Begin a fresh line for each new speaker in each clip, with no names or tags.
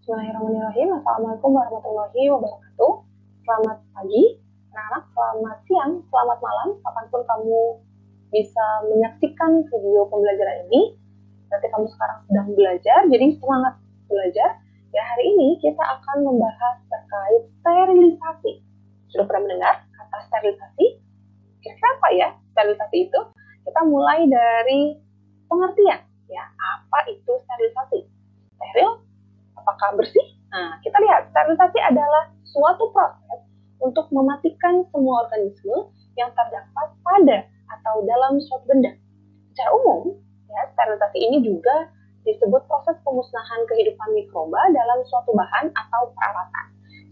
Bismillahirrahmanirrahim. Assalamualaikum warahmatullahi wabarakatuh. Selamat pagi, anak-anak. Selamat siang, selamat malam. Kapanpun kamu bisa menyaksikan video pembelajaran ini. Berarti kamu sekarang sedang belajar, jadi semangat belajar. Ya, hari ini kita akan membahas terkait sterilisasi. Sudah pernah mendengar kata sterilisasi? Kira-kira apa ya sterilisasi itu? Kita mulai dari pengertian. Ya, apa itu sterilisasi? Steril, apakah bersih? Nah, kita lihat, sterilisasi adalah suatu proses untuk mematikan semua organisme yang terdapat pada atau dalam suatu benda. Secara umum, ya, sterilisasi ini juga disebut proses pemusnahan kehidupan mikroba dalam suatu bahan atau peralatan.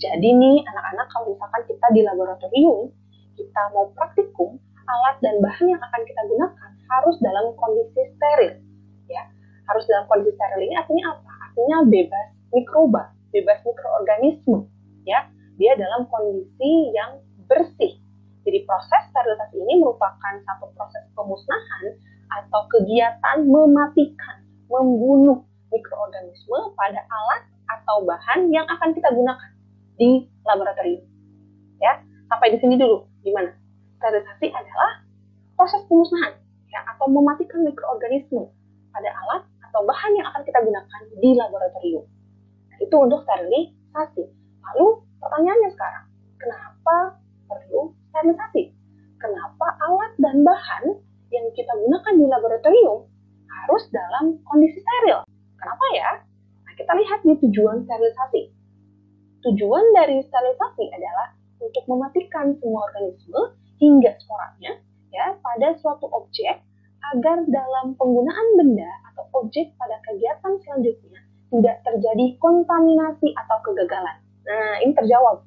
Jadi nih, anak-anak, kalau misalkan kita di laboratorium, kita mau praktikum, alat dan bahan yang akan kita gunakan harus dalam kondisi steril. Ya, harus dalam kondisi steril ini artinya apa? Artinya bebas mikroba, bebas mikroorganisme, ya, dia dalam kondisi yang bersih. Jadi proses sterilisasi ini merupakan satu proses pemusnahan atau kegiatan mematikan, membunuh mikroorganisme pada alat atau bahan yang akan kita gunakan di laboratorium. Ya, sampai di sini dulu. Gimana? Sterilisasi adalah proses pemusnahan, ya, atau mematikan mikroorganisme pada alat atau bahan yang akan kita gunakan di laboratorium. Itu untuk sterilisasi. Lalu pertanyaannya sekarang, kenapa perlu sterilisasi? Kenapa alat dan bahan yang kita gunakan di laboratorium harus dalam kondisi steril? Kenapa ya? Nah, kita lihat di tujuan sterilisasi. Tujuan dari sterilisasi adalah untuk mematikan semua organisme hingga sporanya, ya, pada suatu objek agar dalam penggunaan benda atau objek pada kegiatan selanjutnya tidak terjadi kontaminasi atau kegagalan. Nah, ini terjawab.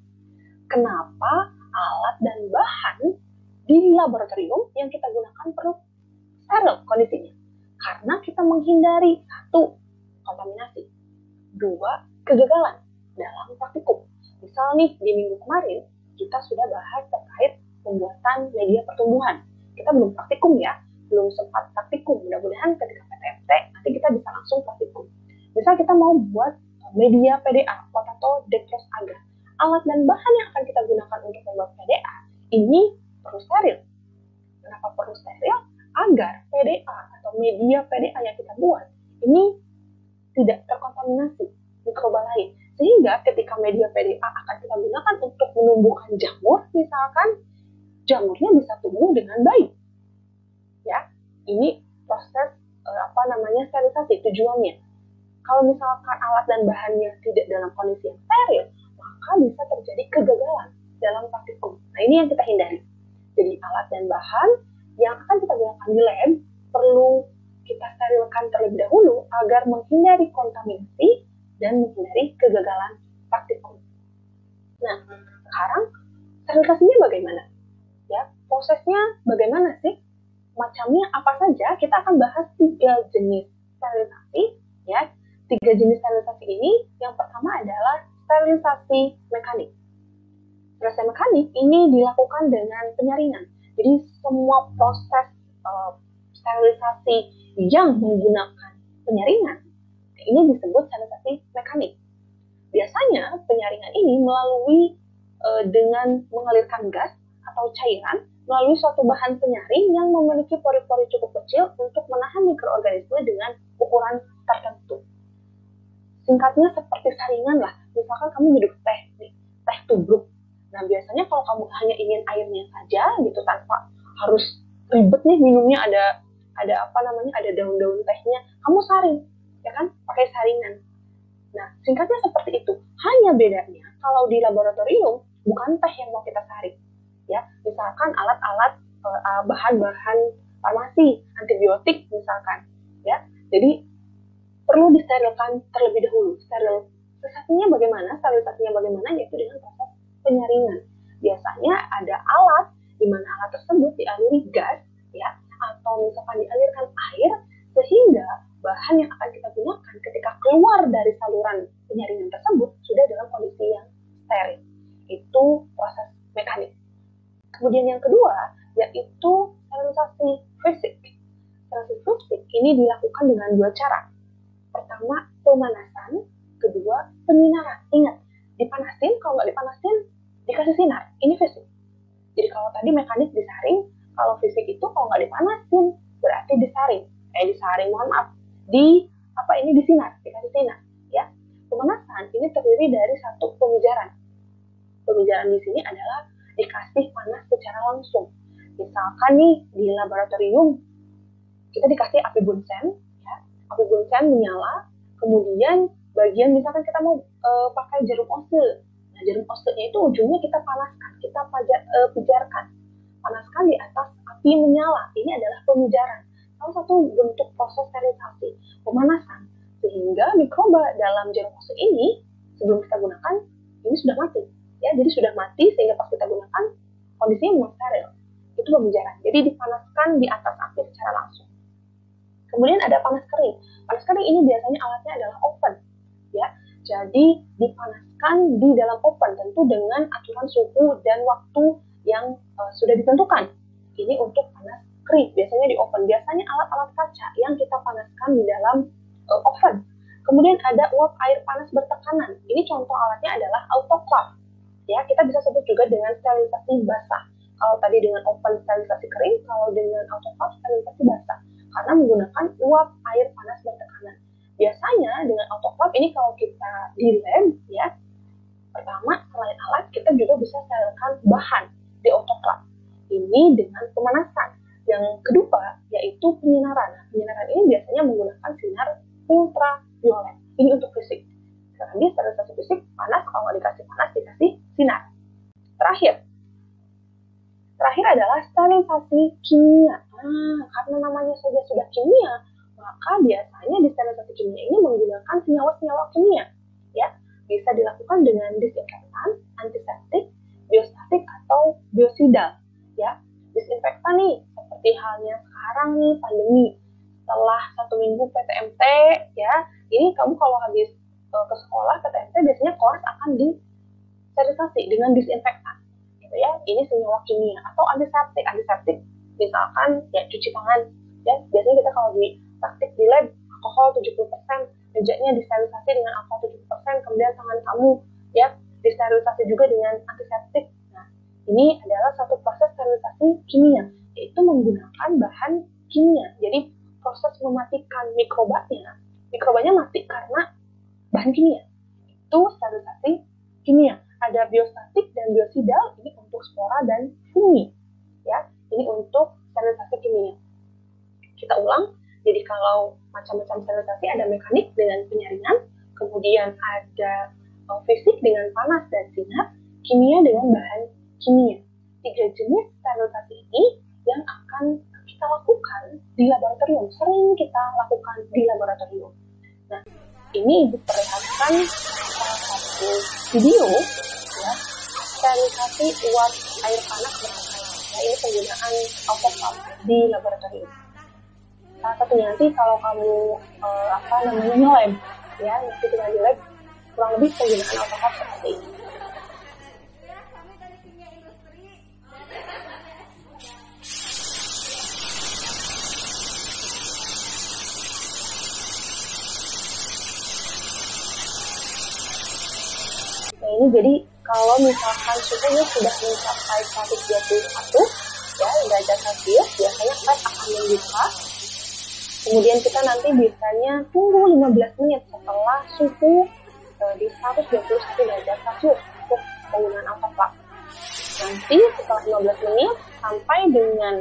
Kenapa alat dan bahan di laboratorium yang kita gunakan perlu steril kondisinya? Karena kita menghindari satu, kontaminasi. Dua, kegagalan dalam praktikum. Misal nih, di minggu kemarin, kita sudah bahas terkait pembuatan media pertumbuhan. Kita belum praktikum ya, belum sempat praktikum. Mudah-mudahan ketika PTMT, nanti kita bisa langsung praktikum. Misal kita mau buat media PDA, potato dextrose agar. Alat dan bahan yang akan kita gunakan untuk membuat PDA, ini perlu steril. Kenapa perlu steril? Agar PDA atau media PDA yang kita buat, ini tidak terkontaminasi mikroba lain. Sehingga ketika media PDA akan kita gunakan untuk menumbuhkan jamur, misalkan, jamurnya bisa tumbuh dengan baik. Ya, ini proses sterilisasi tujuannya. Kalau misalkan alat dan bahannya tidak dalam kondisi yang steril, maka bisa terjadi kegagalan dalam praktikum. Nah, ini yang kita hindari. Jadi alat dan bahan yang akan kita gunakan di lab perlu kita sterilkan terlebih dahulu agar menghindari kontaminasi dan menghindari kegagalan praktikum. Nah, sekarang sterilisasinya bagaimana? Ya, prosesnya bagaimana sih? Macamnya apa saja? Kita akan bahas 3 jenis sterilisasi, ya. 3 jenis sterilisasi ini, yang pertama adalah sterilisasi mekanik. Sterilisasi mekanik ini dilakukan dengan penyaringan. Jadi semua proses sterilisasi yang menggunakan penyaringan, ini disebut sterilisasi mekanik. Biasanya penyaringan ini melalui dengan mengalirkan gas atau cairan melalui suatu bahan penyaring yang memiliki pori-pori cukup kecil untuk menahan mikroorganisme dengan ukuran tertentu. Singkatnya seperti saringan lah. Misalkan kamu hidup teh tubruk. Nah, biasanya kalau kamu hanya ingin airnya saja gitu tanpa harus ribet nih minumnya, ada daun-daun tehnya, kamu saring, ya kan, pakai saringan. Nah, singkatnya seperti itu. Hanya bedanya kalau di laboratorium bukan teh yang mau kita saring, ya. Misalkan alat-alat bahan-bahan farmasi, antibiotik misalkan, ya. Jadi perlu disterilkan terlebih dahulu. Sterilisasinya bagaimana? Yaitu dengan proses penyaringan. Biasanya ada alat di mana alat tersebut dialiri gas, ya, atau misalkan dialirkan air, sehingga bahan yang akan kita gunakan ketika keluar dari saluran penyaringan tersebut sudah dalam kondisi yang steril. Itu proses mekanik. Kemudian yang kedua yaitu sterilisasi fisik. Sterilisasi fisik ini dilakukan dengan 2 cara. Pertama, pemanasan, kedua, penyinaran. Ingat, dipanasin, kalau nggak dipanasin, dikasih sinar. Ini fisik. Jadi kalau tadi mekanik disaring, kalau fisik itu kalau nggak dipanasin, berarti disaring. Mohon maaf. Disinar, dikasih sinar. Ya. Pemanasan ini terdiri dari satu pemijaran. Pemijaran di sini adalah dikasih panas secara langsung. Misalkan nih, di laboratorium, kita dikasih api bunsen, ya. Api bunsen menyala, kemudian bagian misalkan kita mau pakai jarum ose. Nah, jarum osenya itu ujungnya kita panaskan, kita pijarkan. Panaskan di atas api menyala. Ini adalah pemijaran. Salah satu bentuk proses sterilisasi, pemanasan. Sehingga mikroba dalam jarum ose ini, sebelum kita gunakan, ini sudah mati. Ya, jadi sudah mati sehingga pas kita gunakan, kondisinya memang steril. Itu pemijaran. Jadi dipanaskan di atas api secara langsung. Kemudian ada panas kering. Panas kering ini biasanya alatnya adalah oven. Ya, jadi dipanaskan di dalam oven tentu dengan aturan suhu dan waktu yang sudah ditentukan. Ini untuk panas kering. Biasanya di oven. Biasanya alat-alat kaca yang kita panaskan di dalam oven. Kemudian ada uap air panas bertekanan. Ini contoh alatnya adalah autoclave. Ya, kita bisa sebut juga dengan sterilisasi basah. Kalau tadi dengan oven sterilisasi kering, kalau dengan autoclave sterilisasi basah. Karena menggunakan uap air panas bertekanan. Biasanya dengan autoclave ini kalau kita di lab, ya, pertama selain alat kita juga bisa sterilkan bahan di autoclave. Ini dengan pemanasan. Yang kedua yaitu penyinaran. Penyinaran ini biasanya menggunakan sinar ultraviolet. Ini untuk fisik. Karena dia sterilisasi fisik, panas, kalau nggak dikasih panas, dikasih sinar. Terakhir adalah sterilisasi kimia. Karena namanya saja sudah kimia, maka biasanya di sterilisasi kimia ini menggunakan senyawa-senyawa kimia. Ya, bisa dilakukan dengan disinfektan, antiseptik, biostatik, atau biosidal. Ya, disinfektan nih, seperti halnya sekarang nih pandemi. Setelah 1 minggu PTMT, ya, ini kamu kalau habis ke sekolah PTMT biasanya kelas akan disterilisasi dengan disinfektan. Gitu ya, ini senyawa kimia atau antiseptik misalkan ya cuci tangan. Ya, biasanya kita kalau di praktik di lab alkohol 70%, mejanya disterilisasi dengan alkohol 70%, kemudian tangan kamu ya disterilisasi juga dengan antiseptik. Nah, ini adalah satu proses sterilisasi kimia, yaitu menggunakan bahan kimia. Jadi proses mematikan mikrobanya mati karena bahan kimia. Itu sterilisasi kimia. Ada biostatik dan biosidal, ini untuk spora dan fungi. Ya, ini untuk sterilisasi kimia. Kita ulang. Jadi kalau macam-macam sterilisasi ada mekanik dengan penyaringan, kemudian ada fisik dengan panas dan sinar, kimia dengan bahan kimia. 3 jenis sterilisasi ini yang akan kita lakukan di laboratorium, sering kita lakukan di laboratorium. Nah, ini diperlihatkan salah satu video ya, sterilisasi uap air panas bertekanan. Nah, ini penggunaan autoclave di laboratorium. Salah satunya nanti kalau kamu nge-lab ya, nanti kita di lab kurang lebih penggunaan autoclave seperti ini. Nah, ini jadi kalau misalkan suhunya sudah mencapai 121 ya, derajat Celcius, biasanya lab akan membuka. Kemudian kita nanti biasanya tunggu 15 menit setelah suhu di 121 derajat Celcius untuk penggunaan autoclave. Nanti setelah 15 menit sampai dengan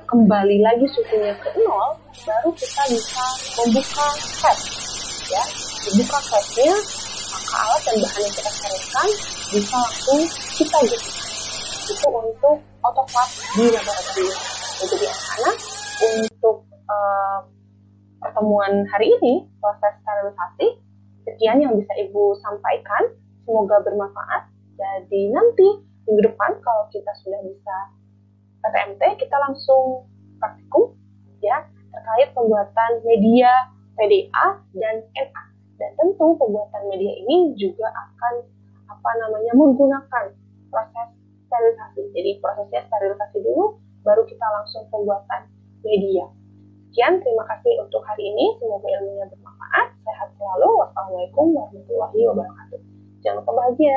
kembali lagi suhunya ke 0, baru kita bisa membuka cap. Ya, dibuka capnya, maka alat dan bahan yang kita sterilkan bisa langsung kita gunakan. Itu untuk autoclave di laboratorium. Jadi anak-anak, untuk pertemuan hari ini, proses sterilisasi, sekian yang bisa Ibu sampaikan. Semoga bermanfaat. Jadi nanti minggu depan kalau kita sudah bisa PTMT, kita langsung praktikum ya terkait pembuatan media PDA dan NA. Dan tentu pembuatan media ini juga akan menggunakan proses sterilisasi. Jadi prosesnya sterilisasi dulu, baru kita langsung pembuatan media. Sekian, terima kasih untuk hari ini. Semoga ilmunya bermanfaat. bermanfaat. Sehat selalu. Wassalamualaikum warahmatullahi wabarakatuh. Jangan lupa bahagia.